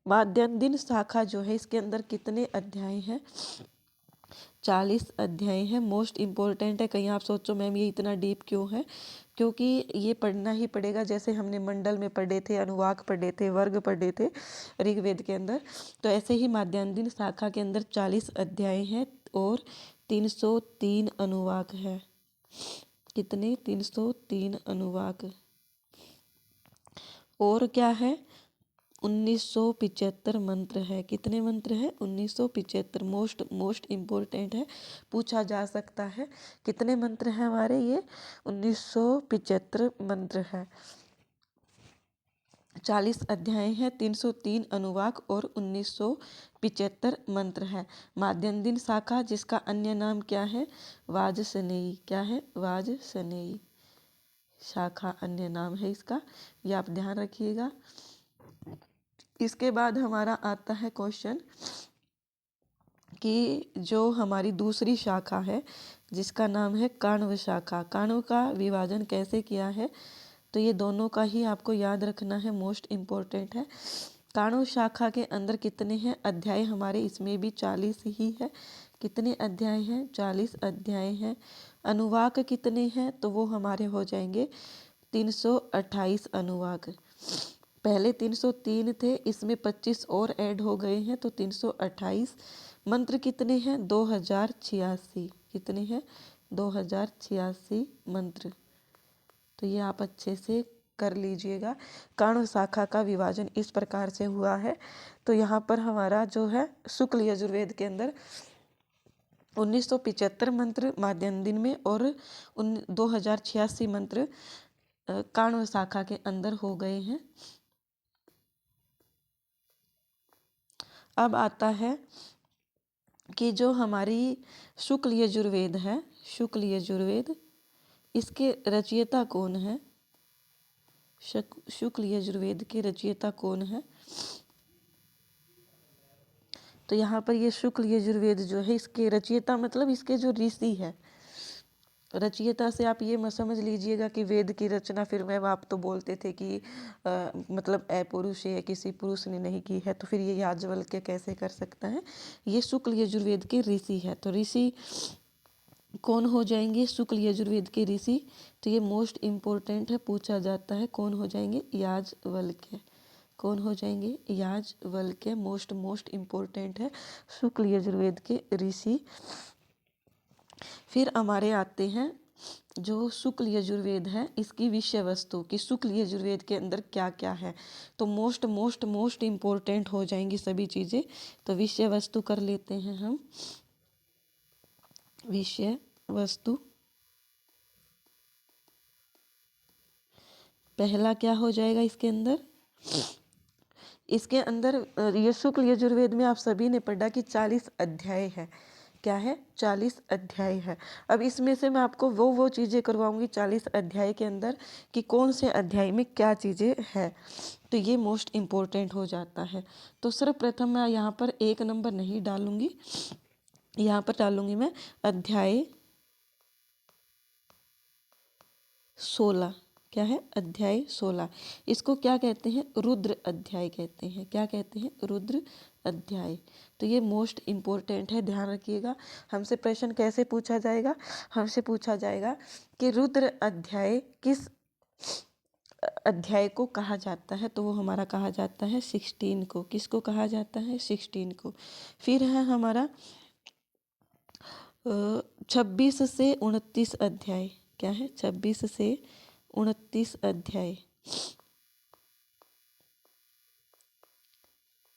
माद्यन्दिन शाखा जो है, इसके अंदर कितने अध्याय हैं? 40 अध्याय हैं। मोस्ट इम्पोर्टेंट है। कहीं आप सोचो मैम ये इतना डीप क्यों है? क्योंकि ये पढ़ना ही पड़ेगा। जैसे हमने मंडल में पढ़े थे, अनुवाक पढ़े थे, वर्ग पढ़े थे ऋग्वेद के अंदर, तो ऐसे ही माद्यन्दिन शाखा के अंदर 40 अध्याय हैं और 303 अनुवाक है। कितने? 303 अनुवाक। और क्या है? 1975 मंत्र है। कितने मंत्र है? 1975। मोस्ट इम्पोर्टेंट है, पूछा जा सकता है। कितने मंत्र हैं हमारे? ये 1975 मंत्र है। 40 अध्याय हैं, 303 अनुवाक और 1975 मंत्र है। माद्यन्दिन शाखा, जिसका अन्य नाम क्या है? वाजसनेयी। क्या है? वाजसनेयी शाखा अन्य नाम है इसका, ये आप ध्यान रखिएगा। इसके बाद हमारा आता है क्वेश्चन कि जो हमारी दूसरी शाखा है, जिसका नाम है काण्व शाखा, काण्व का विभाजन कैसे किया है? तो ये दोनों का ही आपको याद रखना है, मोस्ट इम्पोर्टेंट है। काण्व शाखा के अंदर कितने हैं अध्याय? हमारे इसमें भी 40 ही है। कितने अध्याय हैं? 40 अध्याय हैं। अनुवाक कितने हैं? तो वो हमारे हो जाएंगे 328 अनुवाक। पहले 303 थे, इसमें 25 और ऐड हो गए हैं, तो 328। मंत्र कितने हैं? 2086। कितने हैं? 2086 मंत्र। तो ये आप अच्छे से कर लीजिएगा। काण्व शाखा का विभाजन इस प्रकार से हुआ है। तो यहाँ पर हमारा जो है शुक्ल यजुर्वेद के अंदर 1975 मंत्र माद्यन्दिन में और 2086 मंत्र काण्व शाखा के अंदर हो गए हैं। अब आता है कि जो हमारी शुक्ल यजुर्वेद है, शुक्ल यजुर्वेद, इसके रचयिता कौन है? शुक्ल यजुर्वेद के रचयिता कौन है? तो यहाँ पर ये शुक्ल यजुर्वेद जो है, इसके रचयिता मतलब इसके जो ऋषि है, रचयिता से आप ये मत समझ लीजिएगा कि वेद की रचना फिर मैम आप तो बोलते थे कि मतलब अपुरुष है, किसी पुरुष ने नहीं की है, तो फिर ये याज्ञवल्क्य कैसे कर सकता है। ये शुक्ल यजुर्वेद के ऋषि है। तो ऋषि कौन हो जाएंगे? शुक्ल यजुर्वेद के ऋषि। तो ये मोस्ट इम्पोर्टेंट है, पूछा जाता है कौन हो जाएंगे? याज्ञवल्क्य। कौन हो जाएंगे? याज्ञवल्क्य मोस्ट इम्पोर्टेंट है, शुक्ल यजुर्वेद के ऋषि। फिर हमारे आते हैं जो शुक्ल यजुर्वेद है, इसकी विषय वस्तु कि शुक्ल यजुर्वेद के अंदर क्या क्या है। तो मोस्ट इम्पोर्टेंट हो जाएंगी सभी चीज़ें। तो विषय वस्तु कर लेते हैं हम। विषय वस्तु पहला क्या हो जाएगा इसके अंदर? इसके अंदर ये शुक्ल यजुर्वेद में आप सभी ने पढ़ा कि 40 अध्याय है। क्या है? 40 अध्याय है। अब इसमें से मैं आपको वो चीज़ें करवाऊंगी 40 अध्याय के अंदर कि कौन से अध्याय में क्या चीज़ें है। तो ये मोस्ट इम्पोर्टेंट हो जाता है। तो सर्वप्रथम मैं यहाँ पर 1 नंबर नहीं डालूंगी, यहाँ पर डालूंगी मैं अध्याय 16। क्या है? अध्याय 16। इसको क्या कहते हैं? रुद्र अध्याय कहते हैं। क्या कहते हैं? रुद्र अध्याय। तो ये मोस्ट इम्पोर्टेंट है, ध्यान रखिएगा। हमसे प्रश्न कैसे पूछा जाएगा? हमसे पूछा जाएगा कि रुद्र अध्याय किस अध्याय को कहा जाता है? तो वो हमारा कहा जाता है 16 को। किसको कहा जाता है? 16 को। फिर है हमारा 26 से 29 अध्याय। क्या है? 26 से 29 अध्याय।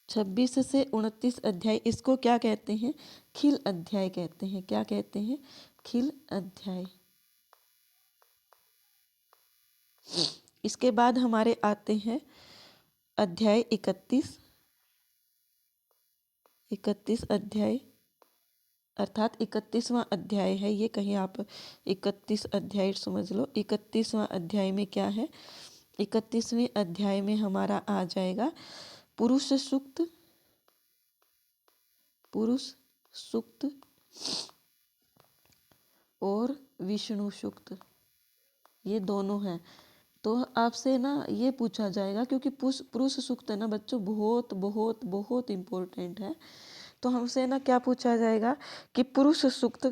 26 से 29 अध्याय इसको क्या कहते हैं? खिल अध्याय कहते हैं। क्या कहते हैं? खिल अध्याय। इसके बाद हमारे आते हैं अध्याय 31। 31 अध्याय अर्थात 31वां अध्याय है ये, कहीं आप 31 अध्याय समझ लो। 31वां अध्याय में क्या है? 31वें अध्याय में हमारा आ जाएगा पुरुष सूक्त। पुरुष सूक्त और विष्णु सूक्त, ये दोनों हैं। तो आपसे ना ये पूछा जाएगा, क्योंकि पुरुष सूक्त है ना बच्चों, बहुत बहुत बहुत इम्पोर्टेंट है। तो हमसे ना क्या पूछा जाएगा कि पुरुष सूक्त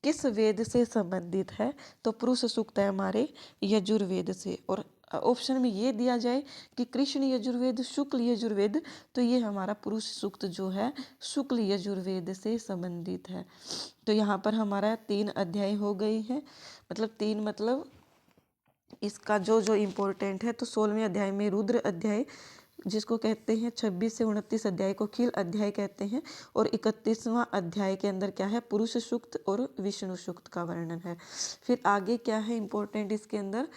किस वेद से संबंधित है? तो पुरुष सूक्त है हमारे यजुर्वेद से। और ऑप्शन में ये दिया जाए कि कृष्ण यजुर्वेद, शुक्ल यजुर्वेद, तो ये हमारा पुरुष सूक्त जो है शुक्ल यजुर्वेद से संबंधित है। तो यहाँ पर हमारा 3 अध्याय हो गई हैं, मतलब 3 मतलब इसका जो इम्पोर्टेंट है। तो 16वें अध्याय में रुद्र अध्याय जिसको कहते हैं, 26 से 29 अध्याय को खिल अध्याय कहते हैं, और 31वां अध्याय के अंदर क्या है? पुरुष सूक्त और विष्णु सूक्त का वर्णन है। फिर आगे क्या है इम्पोर्टेंट इसके अंदर?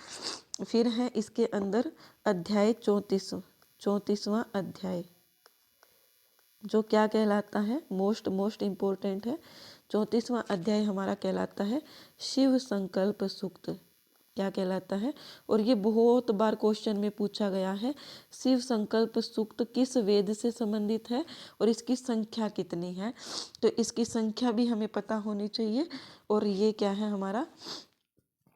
फिर है इसके अंदर अध्याय 34वां अध्याय, जो क्या कहलाता है? मोस्ट इम्पोर्टेंट है। 34वां अध्याय हमारा कहलाता है शिव संकल्प सूक्त। क्या कहलाता है? और ये बहुत बार क्वेश्चन में पूछा गया है। शिव संकल्प सूक्त किस वेद से संबंधित है और इसकी संख्या कितनी है? तो इसकी संख्या भी हमें पता होनी चाहिए। और ये क्या है? हमारा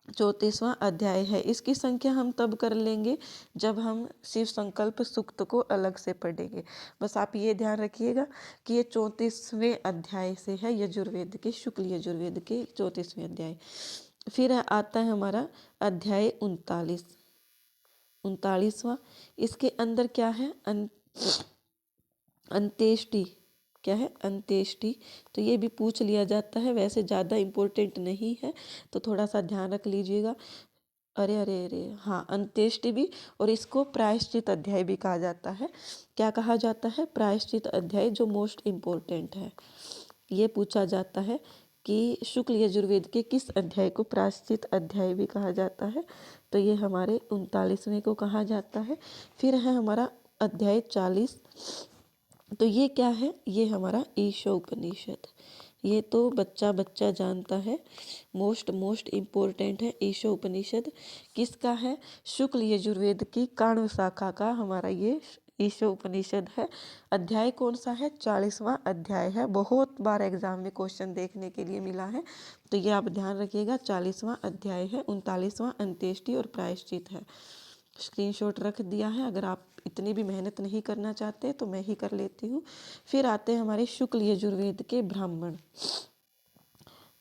34वां अध्याय है। इसकी संख्या हम तब कर लेंगे जब हम शिव संकल्प सूक्त को अलग से पढ़ेंगे। बस आप ये ध्यान रखिएगा कि ये 34वें अध्याय से है, यजुर्वेद के, शुक्ल यजुर्वेद के 34वें अध्याय। फिर आता है हमारा अध्याय 39वां। इसके अंदर क्या है? अंत्येष्टि। क्या है? अंत्येष्टि। तो ये भी पूछ लिया जाता है, वैसे ज़्यादा इम्पोर्टेंट नहीं है, तो थोड़ा सा ध्यान रख लीजिएगा। अरे अरे अरे हाँ, अंत्येष्टि भी। और इसको प्रायश्चित अध्याय भी कहा जाता है। क्या कहा जाता है? प्रायश्चित अध्याय, जो मोस्ट इम्पोर्टेंट है। ये पूछा जाता है कि शुक्ल यजुर्वेद के किस अध्याय को प्रायश्चित अध्याय भी कहा जाता है? तो ये हमारे 39वें को कहा जाता है। फिर है हमारा अध्याय 40। तो ये क्या है? ये हमारा ईशोपनिषद। ये तो बच्चा जानता है, मोस्ट इम्पोर्टेंट है। ईशोपनिषद किसका है? शुक्ल यजुर्वेद की काण्व शाखा का हमारा ये ईशा उपनिषद है। अध्याय कौन सा है? 40वां अध्याय है। बहुत बार एग्जाम में क्वेश्चन देखने के लिए मिला है, तो ये आप ध्यान रखिएगा। 40वां अध्याय है। 39वां अंत्येष्टि और प्रायश्चित है। स्क्रीनशॉट रख दिया है। अगर आप इतनी भी मेहनत नहीं करना चाहते तो मैं ही कर लेती हूँ। फिर आते हैं हमारे शुक्ल यजुर्वेद के ब्राह्मण।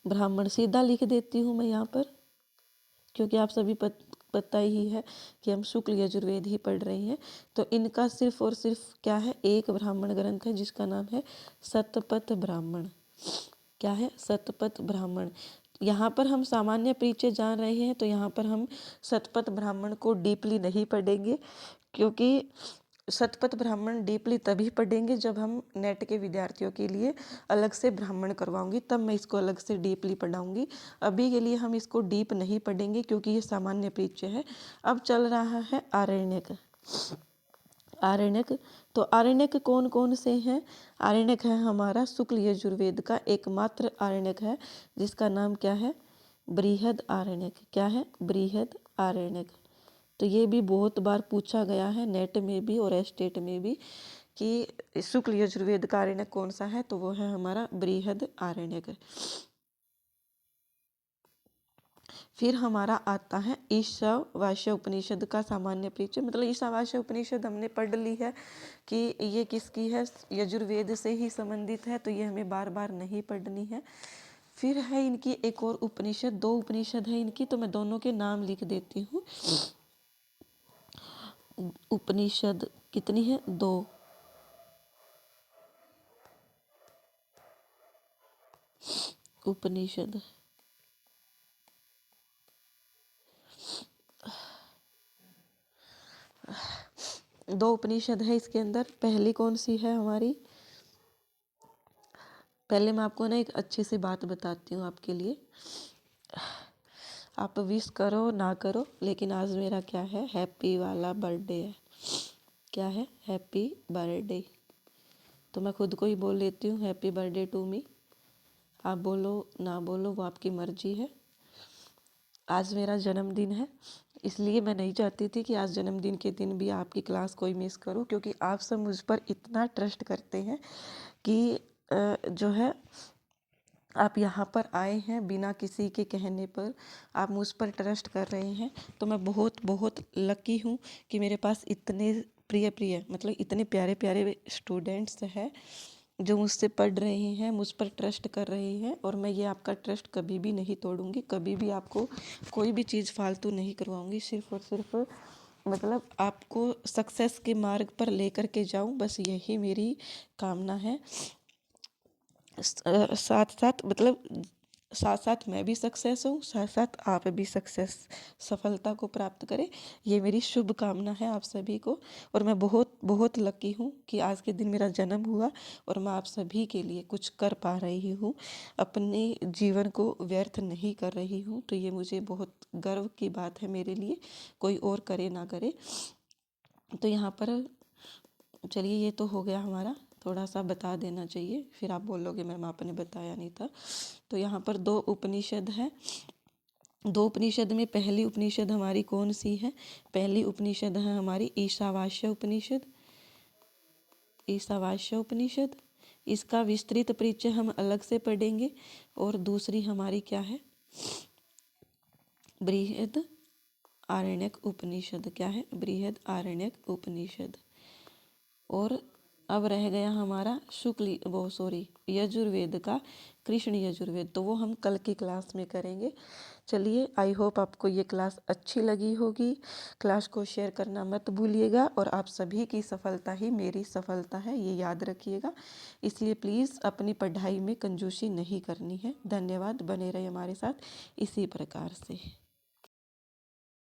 ब्राह्मण सीधा लिख देती हूँ मैं यहाँ पर, क्योंकि आप सभी पता ही है कि हम शुक्ल यजुर्वेद ही पढ़ रहे हैं। तो इनका सिर्फ और सिर्फ क्या है, एक ब्राह्मण ग्रंथ है जिसका नाम है शतपथ ब्राह्मण। क्या है? शतपथ ब्राह्मण। यहाँ पर हम सामान्य परिचय जान रहे हैं, तो यहाँ पर हम शतपथ ब्राह्मण को डीपली नहीं पढ़ेंगे, क्योंकि शतपथ ब्राह्मण डीपली तभी पढ़ेंगे जब हम नेट के विद्यार्थियों के लिए अलग से ब्राह्मण करवाऊंगी, तब मैं इसको अलग से डीपली पढ़ाऊंगी। अभी के लिए हम इसको डीप नहीं पढ़ेंगे क्योंकि ये सामान्य परिचय है। अब चल रहा है आरण्यक। आरण्यक, तो आरण्यक कौन कौन से हैं? आरण्यक है हमारा शुक्ल यजुर्वेद का एकमात्र आरण्यक है जिसका नाम क्या है? बृहद आरण्यक। क्या है? बृहद आरण्यक। तो ये भी बहुत बार पूछा गया है नेट में भी और एस्टेट में भी कि शुक्ल यजुर्वेद का आरण्यक कौन सा है, तो वो है हमारा बृहद आरण्यक। फिर हमारा आता है ईशावास्य उपनिषद का सामान्य परिचय। मतलब ईशावास्य उपनिषद हमने पढ़ ली है कि ये किसकी है, यजुर्वेद से ही संबंधित है, तो ये हमें बार बार नहीं पढ़नी है। फिर है इनकी एक और उपनिषद, 2 उपनिषद है इनकी, तो मैं दोनों के नाम लिख देती हूँ। उपनिषद कितनी है? 2। उपनिषद 2 उपनिषद है इसके अंदर। पहली कौन सी है हमारी? पहले मैं आपको ना एक अच्छी सी बात बताती हूँ आपके लिए। आप विश करो ना करो, लेकिन आज मेरा क्या है, हैप्पी वाला बर्थडे है। क्या है? Happy birthday. तो मैं खुद को ही बोल लेती हूँ हैप्पी बर्थडे टू मी। आप बोलो ना बोलो वो आपकी मर्जी है। आज मेरा जन्मदिन है, इसलिए मैं नहीं चाहती थी कि आज जन्मदिन के दिन भी आपकी क्लास कोई मिस करूं, क्योंकि आप सब मुझ पर इतना ट्रस्ट करते हैं कि जो है आप यहाँ पर आए हैं बिना किसी के कहने पर, आप मुझ पर ट्रस्ट कर रहे हैं। तो मैं बहुत बहुत लकी हूँ कि मेरे पास इतने प्रिय मतलब इतने प्यारे प्यारे स्टूडेंट्स हैं जो मुझसे पढ़ रहे हैं, मुझ पर ट्रस्ट कर रहे हैं। और मैं ये आपका ट्रस्ट कभी भी नहीं तोड़ूंगी, कभी भी आपको कोई भी चीज़ फालतू नहीं करवाऊंगी। सिर्फ और सिर्फ मतलब आपको सक्सेस के मार्ग पर लेकर के जाऊं, बस यही मेरी कामना है। साथ साथ मतलब साथ साथ मैं भी सक्सेस हूँ, साथ साथ आप भी सफलता को प्राप्त करें, ये मेरी शुभ कामना है आप सभी को। और मैं बहुत बहुत लकी हूँ कि आज के दिन मेरा जन्म हुआ और मैं आप सभी के लिए कुछ कर पा रही हूँ, अपने जीवन को व्यर्थ नहीं कर रही हूँ। तो ये मुझे बहुत गर्व की बात है मेरे लिए, कोई और करे ना करे। तो यहाँ पर चलिए, ये तो हो गया हमारा, थोड़ा सा बता देना चाहिए, फिर आप बोलोगे मैम आपने बताया नहीं था। तो यहाँ पर 2 उपनिषद है। 2 उपनिषद में पहली उपनिषद हमारी कौन सी है? पहली उपनिषद है हमारी ईशावास्य उपनिषद। ईशावास्य उपनिषद, इसका विस्तृत परिचय हम अलग से पढ़ेंगे। और दूसरी हमारी क्या है? बृहद आरण्यक उपनिषद। क्या है? बृहद आरण्यक उपनिषद। और अब रह गया हमारा यजुर्वेद का कृष्ण यजुर्वेद, तो वो हम कल की क्लास में करेंगे। चलिए, आई होप आपको ये क्लास अच्छी लगी होगी। क्लास को शेयर करना मत भूलिएगा, और आप सभी की सफलता ही मेरी सफलता है, ये याद रखिएगा। इसलिए प्लीज़ अपनी पढ़ाई में कंजूसी नहीं करनी है। धन्यवाद, बने रहे हमारे साथ इसी प्रकार से।